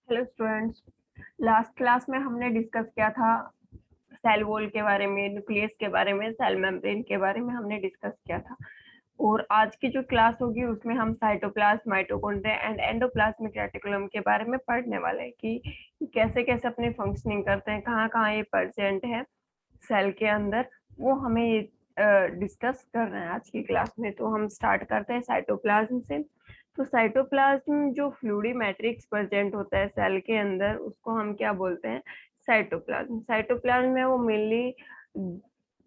Hello students. Last class में हमने discuss किया था सेल वॉल के बारे में, न्यूक्लियस के बारे में, सेल मेम्ब्रेन के बारे में हमने डिस्कस किया था। और आज की जो क्लास होगी उसमें हम cytoplasm, mitochondria and endoplasmic reticulum के बारे में पढ़ने वाले हैं कि कैसे कैसे अपनी फंक्शनिंग करते हैं, कहाँ कहाँ ये प्रेजेंट है सेल के अंदर। वो हमें डिस्कस करना है आज की क्लास में। तो हम स्टार्ट करते हैं साइटोप्लाज्म से। तो साइटोप्लाज्म जो फ्लूइडी मैट्रिक्स प्रेजेंट होता है सेल के अंदर, उसको हम क्या बोलते हैं? साइटोप्लाज्म। साइटोप्लाज्म में वो मेनली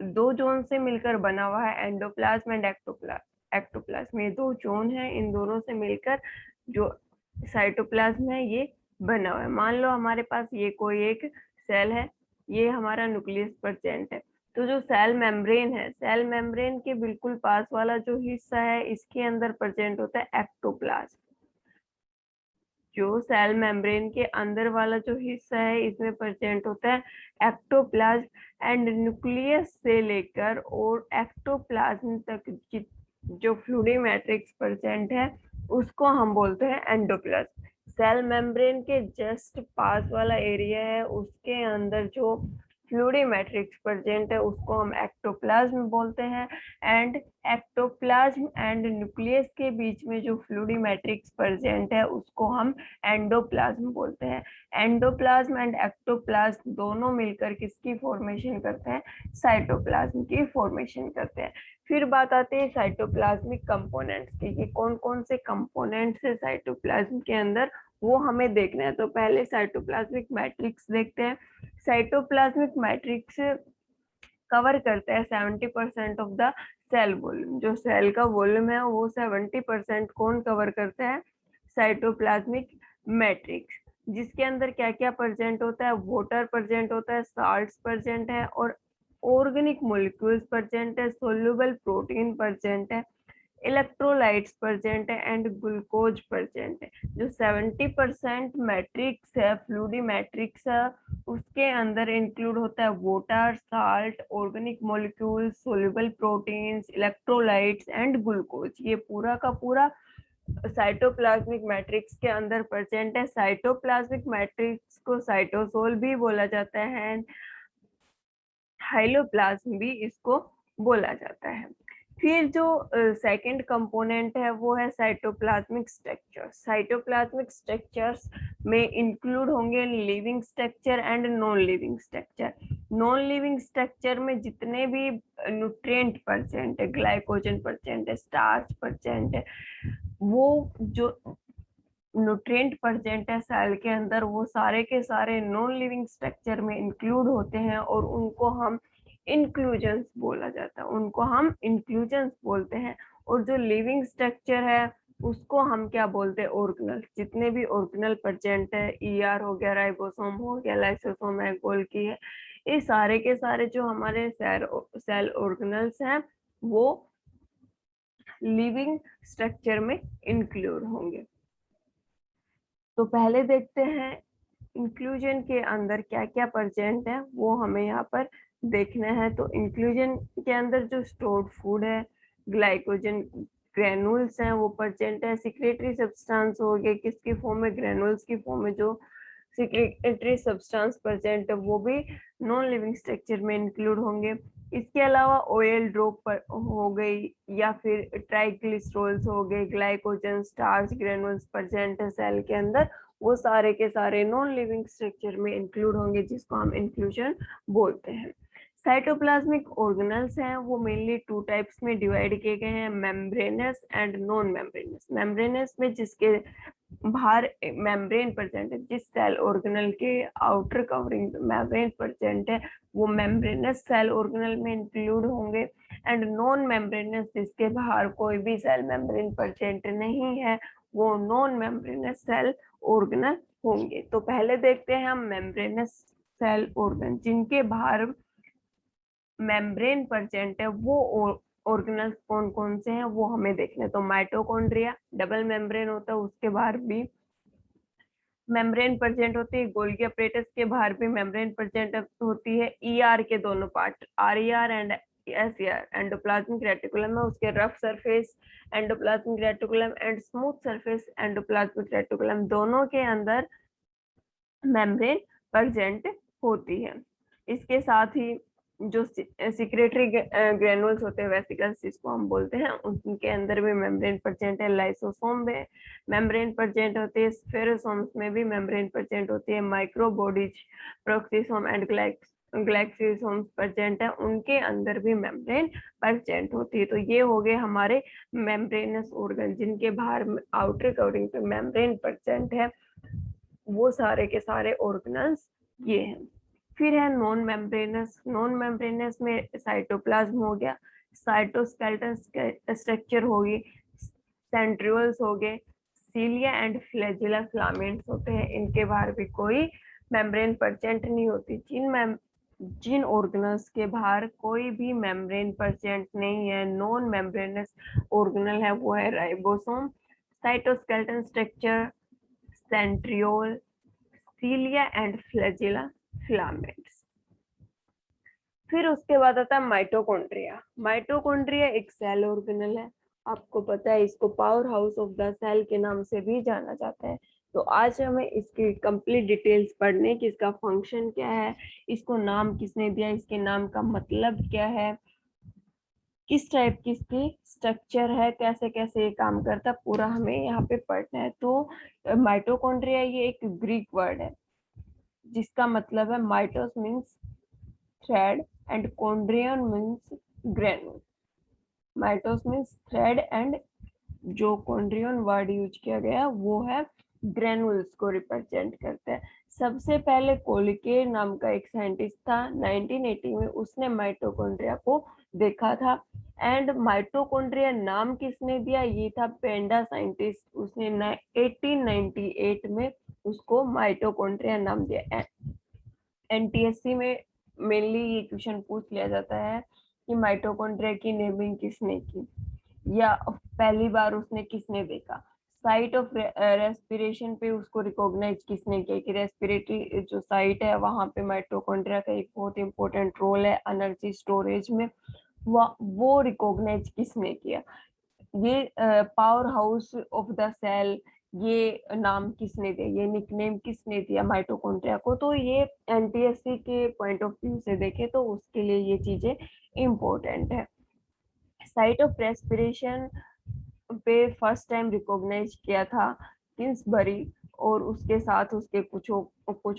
दो जोन से मिलकर बना हुआ है, एंडोप्लाज्म एंड एक्टोप्लाज्म। एक्टोप्लाज्म ये दो जोन है, इन दोनों से मिलकर जो साइटोप्लाज्म है ये बना हुआ है। मान लो हमारे पास ये कोई एक सेल है, ये हमारा न्यूक्लियस प्रेजेंट है। तो जो सेल मेम्ब्रेन है, सेल मेम्ब्रेन के बिल्कुल पास वाला जो हिस्सा है, इसके अंदर प्रेजेंट होता है एक्टोप्लाज्म। जो सेल मेम्ब्रेन के अंदर वाला जो हिस्सा है, इसमें प्रेजेंट होता है एक्टोप्लाज्म। एंड न्यूक्लियस से लेकर और एक्टोप्लाज्म तक जो फ्लूइडी मैट्रिक्स प्रेजेंट है, उसको हम बोलते हैं एंडोप्लाज्म। सेल मेम्ब्रेन के जस्ट पास वाला एरिया है, उसके अंदर जो फ्लूइडी मैट्रिक्स प्रेजेंट है, उसको हम एक्टोप्लाज्म बोलते हैं। एंड एक्टोप्लाज्म एंड न्यूक्लियस के बीच में जो फ्लूइडी मैट्रिक्स प्रेजेंट है, उसको हम एंडोप्लाज्म बोलते हैं। एंडोप्लाज्म एंड एक्टोप्लाज्म दोनों मिलकर किसकी फॉर्मेशन करते हैं? साइटोप्लाज्म की फॉर्मेशन करते हैं। फिर बात आती है साइटोप्लाज्मिक कंपोनेंट्स की, कि कौन कौन से कंपोनेंट्स है साइटोप्लाज्म के अंदर, वो हमें देखना है। तो पहले साइटोप्लाज्मिक मैट्रिक्स देखते हैं। साइटोप्लाज्मिक मैट्रिक्स कवर करता है 70% ऑफ द सेल वॉल्यूम। जो सेल का वॉल्यूम है वो 70% कौन कवर करता है? Cytoplasmic matrix. जिसके अंदर क्या क्या प्रेजेंट होता है? वाटर प्रेजेंट होता है, साल्ट्स प्रेजेंट है, और ऑर्गेनिक मॉलिक्यूल्स प्रेजेंट है, सोल्यूबल प्रोटीन प्रेजेंट है, इलेक्ट्रोलाइट्स प्रेजेंट है, एंड ग्लूकोज प्रेजेंट है। जो 70% मैट्रिक्स है, फ्लूइडी मैट्रिक्स है, उसके अंदर इंक्लूड होता है water, salt, organic molecules, soluble proteins, electrolytes and glucose. ये पूरा का पूरा साइटोप्लाज्मिक मैट्रिक्स के अंदर प्रेजेंट है। साइटोप्लाज्मिक मैट्रिक्स को साइटोसोल भी बोला जाता है, हाइलोप्लाज्म भी इसको बोला जाता है। फिर जो सेकंड कंपोनेंट है वो है साइटोप्लाज्मिक स्ट्रक्चर्स। साइटोप्लाज्मिक स्ट्रक्चर्स में इंक्लूड होंगे living structure and non living structure. Non living structure में जितने भी न्यूट्रिएंट प्रेजेंट है, ग्लाइकोजन प्रेजेंट है, स्टार्च प्रेजेंट है, वो जो न्यूट्रिएंट प्रेजेंट है सेल के अंदर, वो सारे के सारे नॉन लिविंग स्ट्रक्चर में इंक्लूड होते हैं, और उनको हम इंक्लूजन्स बोला जाता है, उनको हम इंक्लूजन्स बोलते हैं। और जो लिविंग स्ट्रक्चर है उसको हम क्या बोलते हैं? ऑर्गेनल। जितने भी ऑर्गेनल प्रेजेंट है, ईआर हो गया, राइबोसोम हो गया, लाइसोसोम है, गोल्गी है, ये सारे के सारे जो हमारे सेल ऑर्गेनल्स हैं, वो लिविंग स्ट्रक्चर में इंक्लूड होंगे। तो पहले देखते हैं इंक्लूजन के अंदर क्या क्या प्रेजेंट है, वो हमें यहाँ पर देखना है। तो इंक्लूजन के अंदर जो स्टोर्ड फूड है, ग्लाइकोजन ग्रेनुल्स हैं, वो प्रेजेंट है। सिक्रेटरी सब्सटेंस हो गए, किसकी फॉर्म में? ग्रेनुल्स की फॉर्म में जो सिक्रेटरी सब्सटेंस प्रेजेंट है, वो भी नॉन लिविंग स्ट्रक्चर में इंक्लूड होंगे। इसके अलावा ऑयल ड्रॉप हो गई, या फिर ट्राइग्लिसरॉल्स हो गए, ग्लाइकोजन, स्टार्च ग्रेनुल्स प्रेजेंट है सेल के अंदर, वो सारे के सारे नॉन लिविंग स्ट्रक्चर में इंक्लूड होंगे, जिसको हम इंक्लूजन बोलते हैं। साइटोप्लाज्मिक ऑर्गेनल्स हैं, वो मेनली टू टाइप्स में डिवाइड किए गए हैं, membranes and non membranes. Membranes में जिसके बाहर मेम्ब्रेन प्रेजेंट है, जिस सेल ऑर्गेनल के आउटर कवरिंग मेम्ब्रेन प्रेजेंट है, वो मेम्ब्रेनस सेल ऑर्गेनल में इंक्लूड होंगे। एंड नॉन मेम्ब्रेनस, जिसके बाहर कोई भी सेल मेम्ब्रेन प्रेजेंट नहीं है, वो नॉन मेम्ब्रेनस सेल ऑर्गेनल होंगे। तो पहले देखते हैं हम मेम्ब्रेनस सेल ऑर्गन, जिनके बाहर मेम्ब्रेन प्रेजेंट है, वो ऑर्गेनल्स कौन कौन से हैं वो हमें देखने। तो माइटोकॉन्ड्रिया डबल मेम्ब्रेन होता है, उसके बाहर भी मेम्ब्रेन प्रेजेंट होती है। गोल्गी अपरेटस के बाहर भी मेम्ब्रेन प्रेजेंट होती है। ईआर के दोनों part, RER and SER, endoplasmic reticulum है, उसके rough surface endoplasmic reticulum and smooth surface endoplasmic reticulum, दोनों के अंदर मेम्ब्रेन प्रेजेंट होती है। इसके साथ ही जो सिक्रेटरी ग्रेनुल्स होते हैं, वेसिकल्स जिसको हम बोलते हैं, उनके अंदर भी मेम्ब्रेन प्रेजेंट है। लाइसोसोम में मेम्ब्रेन प्रेजेंट होती है, स्फेरोसोम्स में भी मेम्ब्रेन प्रेजेंट होती है। माइक्रोबॉडीज, प्रोक्सिसोम एंड ग्लाइक्सिसोम्स प्रेजेंट है, उनके अंदर भी मेम्ब्रेन प्रेजेंट होती है। तो ये हो गए हमारे मेम्ब्रेनस ऑर्गन जिनके बाहर आउटर कवरिंग पे मेम्ब्रेन प्रेजेंट है, वो सारे के सारे ऑर्गेनल्स ये हैं। फिर है नॉन मेम्ब्रेनस। नॉन मेम्ब्रेनस में साइटोप्लाज्म हो गया, साइटोस्केलेटन स्ट्रक्चर होगी, सेंट्रियोल्स हो गए, सीलिया एंड फ्लैजिला फिलामेंट्स होते हैं। इनके बाहर भी कोई मेम्ब्रेन प्रेजेंट नहीं होती। जिन ऑर्गेनल्स के बाहर कोई भी मेम्ब्रेन प्रेजेंट नहीं है, नॉन मेम्ब्रेनस ऑर्गेनल है, वो है ribosome, cytoskeleton structure, centriole, cilia and flagella filaments. फिर उसके बाद आता है माइटोकॉन्ड्रिया। माइटोकॉन्ड्रिया एक सेल ऑर्गेनल है, आपको पता है इसको power house of the cell के नाम से भी जाना जाता है। तो आज हमें इसकी कंप्लीट डिटेल्स पढ़ने की, इसका फंक्शन क्या है, इसको नाम किसने दिया, इसके नाम का मतलब क्या है, किस टाइप की इसकी स्ट्रक्चर है, कैसे कैसे ये काम करता है, पूरा हमें यहाँ पे पढ़ना है। तो माइटोकॉन्ड्रिया ये एक ग्रीक वर्ड है जिसका मतलब है mitos means thread and chondrion means granule. Mitos means thread and जो कॉन्ड्रियन वर्ड यूज किया गया वो है ग्रेनुल्स को रिप्रेजेंट करता है। सबसे पहले कोलिके नाम का एक साइंटिस्ट था, 1980 में उसने माइटोकॉन्ड्रिया को देखा था। एंड माइटोकॉन्ड्रिया नाम किसने दिया, ये था पेंडा साइंटिस्ट, उसने 1898 में उसको माइटोकॉन्ड्रिया नाम दिया। एनटीएससी में मेनली ये क्वेश्चन पूछ लिया जाता है कि माइटोकॉन्ड्रिया की नेमिंग किसने की, या पहली बार उसने किसने देखा। साइट ऑफ रेस्पिरेशन पे उसको रिकॉग्नाइज किसने किया कि रेस्पिरेटरी जो साइट है वहां पे माइटोकॉन्ड्रिया का एक बहुत इंपॉर्टेंट रोल है एनर्जी स्टोरेज में, वो रिकॉग्नाइज किसने किया। ये power house of the cell, ये नाम किसने दिया, ये निकनेम किसने दिया माइटोकॉन्ड्रिया को। तो ये एनटीएससी के पॉइंट ऑफ व्यू से देखे तो उसके लिए ये चीजें इम्पोर्टेंट है। साइट ऑफ रेस्पिरेशन पे फर्स्ट टाइम रिकॉग्नाइज किया था किंग्सबरी, और उसके साथ उसके कुछ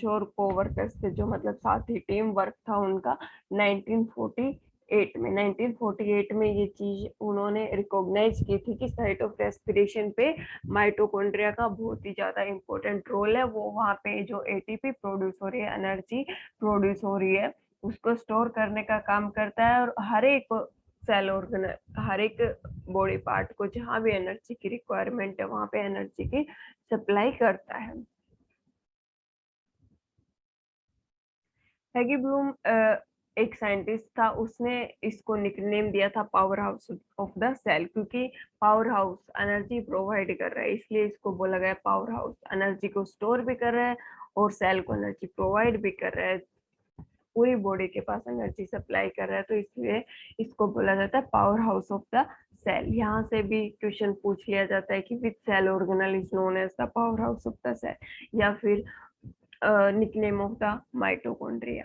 और कोवर्कर्स थे, जो मतलब साथ ही टीम वर्क था उनका। 1948 में ये चीज उन्होंने रिकॉग्नाइज की थी कि साइट ऑफ रेस्पिरेशन पे माइटोकॉन्ड्रिया का बहुत ही ज्यादा इंपॉर्टेंट रोल है। वो वहाँ पे जो एटीपी प्रोड्यूस हो रही है, एनर्जी प्रोड्यूस हो रही है, उसको स्टोर करने का काम करता है। और हर एक सेल ऑर्गन, हर एक बॉडी पार्ट को जहाँ भी एनर्जी की रिक्वायरमेंट है वहां पे एनर्जी की सप्लाई करता है। हैगी ब्लूम एक साइंटिस्ट था, उसने इसको निकनेम दिया था power house of the cell, क्योंकि पावर हाउस एनर्जी प्रोवाइड कर रहा है, इसलिए इसको बोला गया पावर हाउस। एनर्जी को स्टोर भी कर रहा है और सेल को एनर्जी प्रोवाइड भी कर रहा है, पूरी बॉडी के पास एनर्जी सप्लाई कर रहा है, तो इसलिए इसको बोला जाता है power house of the cell. यहाँ से भी क्वेश्चन पूछ लिया जाता है कि which cell organelle is known as the power house of the cell, या फिर निकनेम ऑफ द माइटोकॉन्ड्रिया।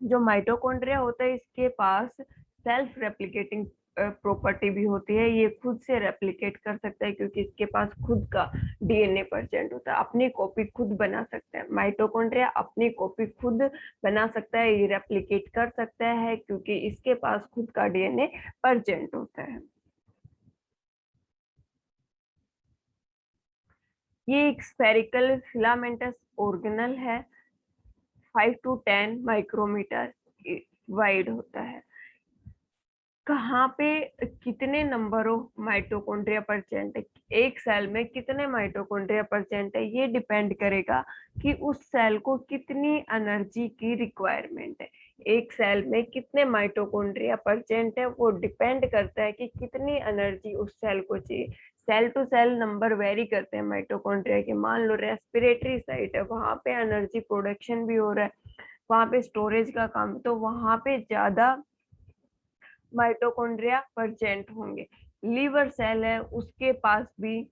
जो माइटोकॉन्ड्रिया होता है इसके पास सेल्फ रेप्लिकेटिंग प्रॉपर्टी भी होती है, ये खुद से रेप्लिकेट कर सकता है क्योंकि इसके पास खुद का डीएनए प्रेजेंट होता है, अपनी कॉपी खुद बना सकता है। माइटोकॉन्ड्रिया अपनी कॉपी खुद बना सकता है, ये रेप्लिकेट कर सकता है क्योंकि इसके पास खुद का डीएनए प्रेजेंट होता है। ये एक स्फेरिकल फिलामेंटस ऑर्गेनल है, 5 to 10 माइक्रोमीटर वाइड होता है। कहाँ पे कितने नंबर ऑफ माइटोकॉन्ड्रिया प्रेजेंट है, एक सेल में कितने माइटोकॉन्ड्रिया प्रेजेंट है, ये डिपेंड करेगा कि उस सेल को कितनी एनर्जी की रिक्वायरमेंट है। एक सेल में कितने माइटोकॉन्ड्रिया प्रेजेंट है वो डिपेंड करता है कि कितनी एनर्जी उस सेल को चाहिए। Cell to cell number vary करते हैं माइटोकॉन्ड्रिया के। मान लो रेस्पिरेटरी साइट है, वहां पे एनर्जी प्रोडक्शन भी हो रहा है, वहां पे स्टोरेज का काम, तो वहां पे ज्यादा माइटोकॉन्ड्रिया प्रेजेंट होंगे। लीवर सेल है, उसके पास भी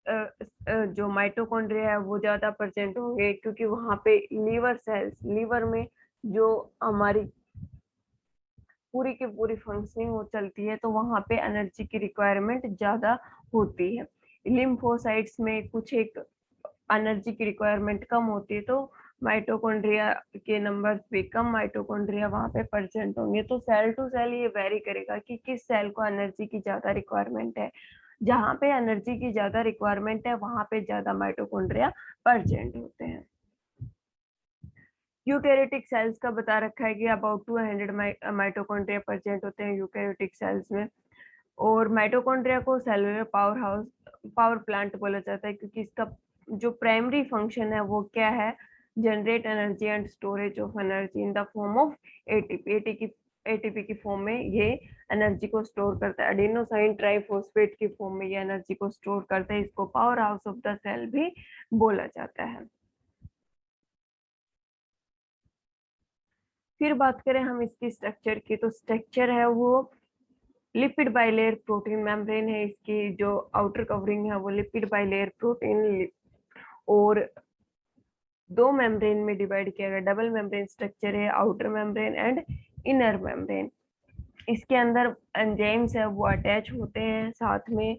जो माइटोकॉन्ड्रिया है वो ज्यादा प्रेजेंट होंगे, क्योंकि वहां पे लीवर सेल्स, लीवर में जो हमारी पूरी की पूरी फंक्शनिंग हो चलती है, तो वहां पे एनर्जी की रिक्वायरमेंट ज्यादा होती है। लिम्फोसाइट्स में कुछ एक एनर्जी की रिक्वायरमेंट कम होती है, तो माइटोकॉन्ड्रिया के नंबर भी कम माइटोकॉन्ड्रिया वहां पे प्रेजेंट होंगे। तो सेल टू सेल ये वेरी करेगा कि किस सेल को एनर्जी की ज्यादा रिक्वायरमेंट है। जहां पे एनर्जी की ज्यादा रिक्वायरमेंट है वहां पे ज्यादा माइटोकॉन्ड्रिया प्रेजेंट होते हैं। यूकैरियोटिक सेल्स का बता रखा है कि अबाउट 200 माइटोकॉन्ड्रिया प्रेजेंट होते हैं यूकैरियोटिक सेल्स में। और माइटोकॉन्ड्रिया को cellular power house, power plant बोला जाता है, क्योंकि इसका जो प्राइमरी फंक्शन है वो क्या है, generate energy and storage of energy in the form of ATP. ATP की फॉर्म में ये एनर्जी को स्टोर करता है। एडिनोसाइन ट्राइफॉस्फेट की फॉर्म में ये एनर्जी को स्टोर करता है। इसको power house of the cell भी बोला जाता है। फिर बात करें हम इसकी स्ट्रक्चर की, तो स्ट्रक्चर है वो लिपिड बाइलेयर प्रोटीन मेम्ब्रेन है। इसकी जो आउटर कवरिंग है वो लिपिड बाइलेयर प्रोटीन, और दो मेम्ब्रेन में डिवाइड किया गया, डबल मेम्ब्रेन स्ट्रक्चर है, outer membrane and inner membrane. इसके अंदर एंजाइम्स है वो अटैच होते हैं साथ में।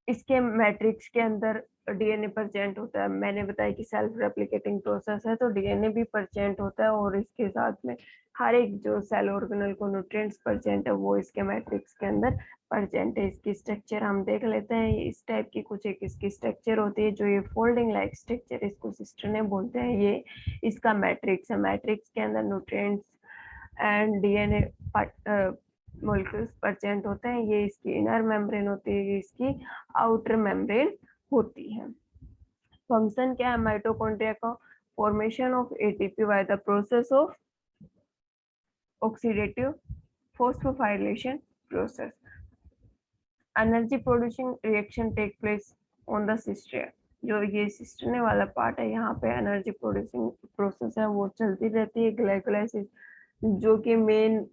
इसके मैट्रिक्स के अंदर डीएनए प्रेजेंट होता है। मैंने बताया कि सेल्फ रेप्लिकेटिंग प्रोसेस है, तो डीएनए भी प्रेजेंट होता है, और इसके साथ में हर एक जो सेल ऑर्गेनल को न्यूट्रिएंट्स प्रेजेंट है वो इसके मैट्रिक्स के अंदर प्रेजेंट है। इसकी स्ट्रक्चर हम देख लेते हैं। इस टाइप की कुछ एक इसकी स्ट्रक्चर होती है, जो ये फोल्डिंग लाइक स्ट्रक्चर इसको सिस्टर ने बोलते हैं। ये इसका मैट्रिक्स है। मैट्रिक्स के अंदर nutrients and DNA molecules present होते हैं। ये इसकी इनर मेम्ब्रेन होती है, ये इसकी आउटर मेम्ब्रेन होती है। फंक्शन क्या है माइटोकॉन्ड्रिया का, formation of ATP by the process of oxidative phosphorylation process. Energy producing reaction take place on the sister. जो ये सिस्टरने वाला पार्ट है, यहाँ पे एनर्जी प्रोड्यूसिंग प्रोसेस है वो चलती रहती है। ग्लाइकोलाइसिस जो कि मेन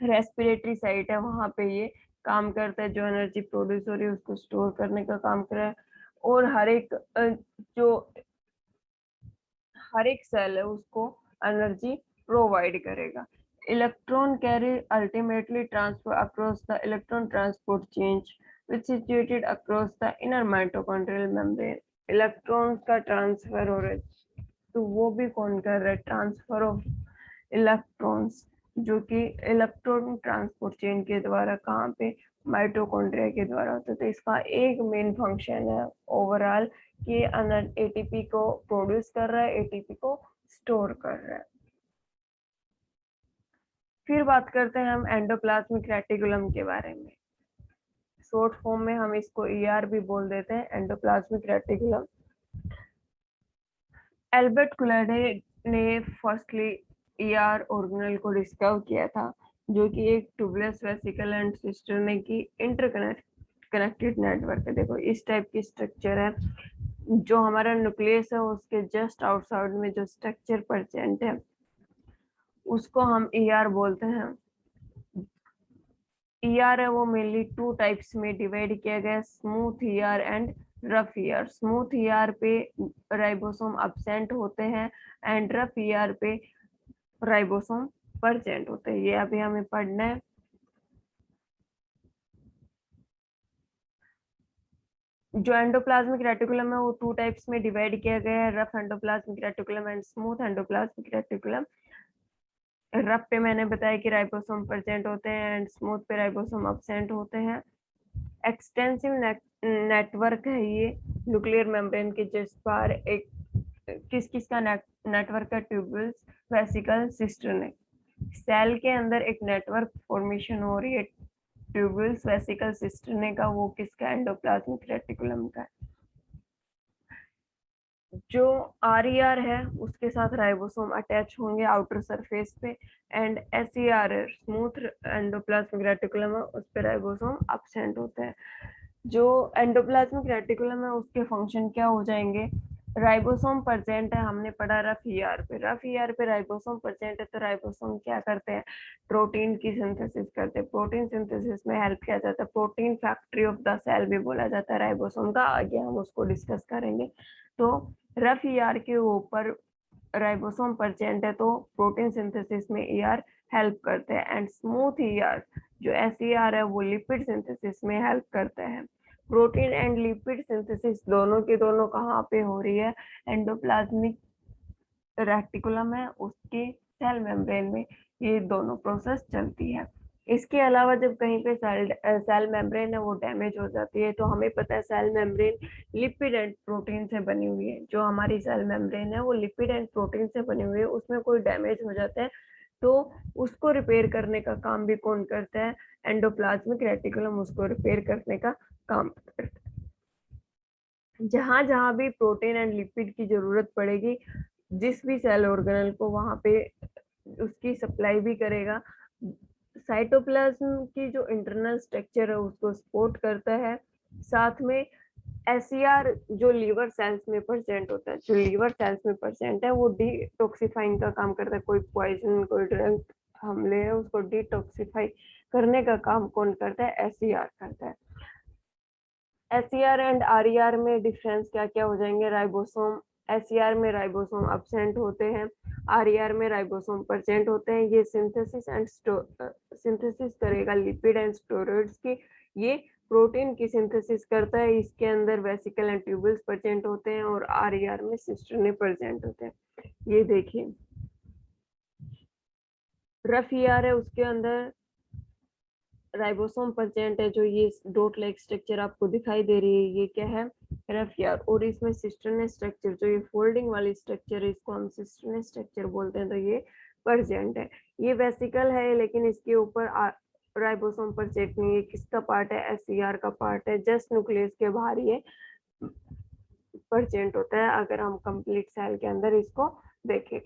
रेस्पिरेटरी साइट है, वहां पे ये काम करता है। जो एनर्जी प्रोड्यूस हो रही है उसको स्टोर करने का काम कर रहा है। और जो हर एक सेल है उसको एनर्जी प्रोवाइड करेगा। Electron carry ultimately transfer across the electron transport change which situated across the inner mitochondrial membrane. Electrons का ट्रांसफर हो रहा है, तो वो भी कौन कर रहा है, ट्रांसफर ऑफ इलेक्ट्रॉन्स, जो कि इलेक्ट्रॉन ट्रांसपोर्ट चेन के द्वारा कहाँ पे, माइटोकॉन्ड्रिया के द्वारा होता है। तो इसका एक मेन फंक्शन है ओवरऑल कि एटीपी को प्रोड्यूस कर रहा है, एटीपी को स्टोर कर रहा है। फिर बात करते हैं हम एंडोप्लाज्मिक रेटिकुलम के बारे में। शॉर्ट फॉर्म में हम इसको ईआर भी बोल देते हैं, एंडोप्लाज्मिक रेटिकुलम। एल्बर्ट कुलर्डे ने फर्स्टली ईआर ऑर्गेनल को डिस्कवर किया था, जो कि एक ट्यूबलेस वेसिकल एंड सिस्टर्न की इंटरकनेक्टेड नेटवर्क है। देखो इस टाइप की स्ट्रक्चर है। जो हमारा न्यूक्लियस है उसके जस्ट आउटसाइड में जो स्ट्रक्चर प्रेजेंट है उसको हम ईआर बोलते हैं। ईआर है वो मेनली टू टाइप्स में डिवाइड किया गया है, smooth ER and rough ER. Smooth ER पे राइबोसोम अब्सेंट होते हैं एंड रफ ईआर पे राइबोसोम प्रेजेंट होते हैं। ये अभी हमें पढ़ना है। जो एंडोप्लाज्मिक रेटिकुलम है वो टू टाइप्स में डिवाइड किया गया है, rough endoplasmic reticulum and smooth endoplasmic reticulum. Rough पे मैंने बताया कि राइबोसोम प्रेजेंट होते हैं एंड स्मूथ पे राइबोसोम अब्सेंट होते हैं। एक्सटेंसिव नेटवर्क है ये न्यूक्लियर मेम्ब्रेन के जस्ट बाहर। एक किस किस का नेटवर्क है, ट्यूबल्स, वेसिकल, सिस्टर्न। सेल के अंदर एक नेटवर्क फॉर्मेशन हो रही है ट्यूबल्स, वेसिकल, सिस्टर्न का। वो किसका, एंडोप्लाज्मिक रेटिकुलम का। जो आरईआर है उसके साथ राइबोसोम अटैच होंगे आउटर सरफेस पे, and SER smooth endoplasmic reticulum है उस पे राइबोसोम अब्सेंट होते हैं। जो एंडोप्लाज्मिक रेटिकुलम है उसके फंक्शन क्या हो जाएंगे, राइबोसोम प्रेजेंट है, हमने पढ़ा रफ ईआर पे, राइबोसोम प्रेजेंट है, तो राइबोसोम क्या करते हैं, प्रोटीन की सिंथेसिस करते हैं, प्रोटीन सिंथेसिस में हेल्प किया जाता है, protein factory of the cell भी बोला जाता है राइबोसोम का, आगे हम उसको डिस्कस करेंगे। तो रफ ईआर के ऊपर राइबोसोम प्रेजेंट है, तो प्रोटीन सिंथेसिस में ईआर हेल्प करते हैं, एंड स्मूथ ईआर जो एसईआर है वो लिपिड सिंथेसिस में हेल्प करता है। प्रोटीन एंड लिपिड सिंथेसिस दोनों के दोनों कहाँ पे हो रही है, एंडोप्लाज्मिक रेटिकुलम है उसके सेल मेम्ब्रेन में ये दोनों प्रोसेस चलती है। इसके अलावा जब कहीं पे सेल मेम्ब्रेन है वो डैमेज हो जाती है, तो हमें पता है cell membrane lipid and protein से बनी हुई है, जो हमारी सेल मेम्ब्रेन है वो लिपिड एंड प्रोटीन से बनी हुई है, उसमें कोई डैमेज हो जाता है तो उसको रिपेयर करने का काम भी कौन करता है, एंडोप्लाज्मिक रेटिकुलम उसको रिपेयर करने का काम करता है। जहां जहां भी प्रोटीन एंड लिपिड की जरूरत पड़ेगी, जिस भी सेल ऑर्गेनल को, वहां पे उसकी सप्लाई भी करेगा। साइटोप्लाज्म की जो इंटरनल स्ट्रक्चर है उसको सपोर्ट करता है। साथ में एसईआर जो लीवर सेल्स में प्रेजेंट होता है, जो लीवर सेल्स में प्रेजेंट है वो डिटॉक्सिफाइंग का काम करता है, कोई पॉइजन कोई ड्रग हमले है उसको डिटॉक्सिफाई करने का काम कौन करता है, एसईआर करता है। एसईआर एंड आरईआर में डिफरेंस क्या क्या हो जाएंगे, राइबोसोम, एसईआर में राइबोसोम अब्सेंट होते हैं, आरईआर में राइबोसोम प्रेजेंट होते हैं। ये सिंथेसिस करेगा लिपिड एंड स्टेरॉइड्स की, ये प्रोटीन की सिंथेसिस करता है, इसके अंदर वेसिकल एंड ट्यूबल्स प्रेजेंट होते हैं, और आरईआर में सिस्टर्ने प्रेजेंट होते हैं। ये देखिए रफ ईआर है उसके अंदर राइबोसोम प्रेजेंट है, जो ये डॉट लाइक स्ट्रक्चर आपको दिखाई दे रही है ये क्या है, रफ ईआर, और इसमें सिस्टर्ने स्ट्रक्चर जो ये फोल्डिंग वाली स्ट्रक्चर है इसको हम सिस्टर्ने स्ट्रक्चर बोलते हैं, तो ये प्रेजेंट है। ये वेसिकल है लेकिन इसके ऊपर राइबोसोम प्रेजेंट नहीं है, किसका पार्ट है, एसईआर का पार्ट है, जस्ट न्यूक्लियस के बाहर ये प्रेजेंट होता है अगर हम कंप्लीट सेल के अंदर इसको देखें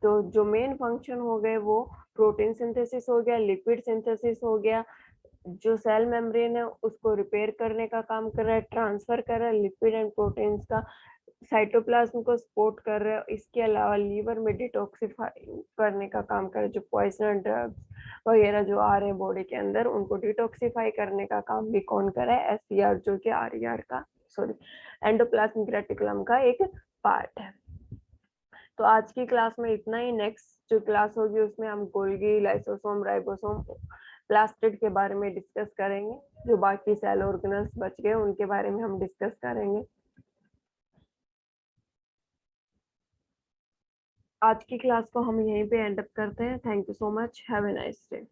तो जो मेन फंक्शन हो गए वो प्रोटीन सिंथेसिस हो गया, लिपिड सिंथेसिस हो गया, जो सेल मेम्ब्रेन है उसको रिपेयर करने का काम कर रहा है, ट्रांसफर कर रहा है लिपिड एंड प्रोटीन्स का, साइटोप्लाज्म को सपोर्ट कर रहा है, इसके अलावा लीवर में डिटॉक्सिफाई करने का काम कर रहा है, जो पॉइजन ड्रग्स वगैरह जो आ रहे हैं बॉडी के अंदर उनको डिटॉक्सिफाई करने का काम भी कौन कर रहा है, एसईआर जो कि आरईआर का सॉरी एंडोप्लाज्मिक रेटिकुलम का एक पार्ट है। तो आज की क्लास में इतना ही, नेक्स्ट जो क्लास होगी उसमें हम गोल्गी, लाइसोसोम, राइबोसोम, प्लास्टिड के बारे में डिस्कस करेंगे, जो बाकी सेल ऑर्गेनल्स बच गए उनके बारे में हम डिस्कस करेंगे। आज की क्लास को हम यहीं पे एंड अप करते हैं। Thank you so much, have a nice day.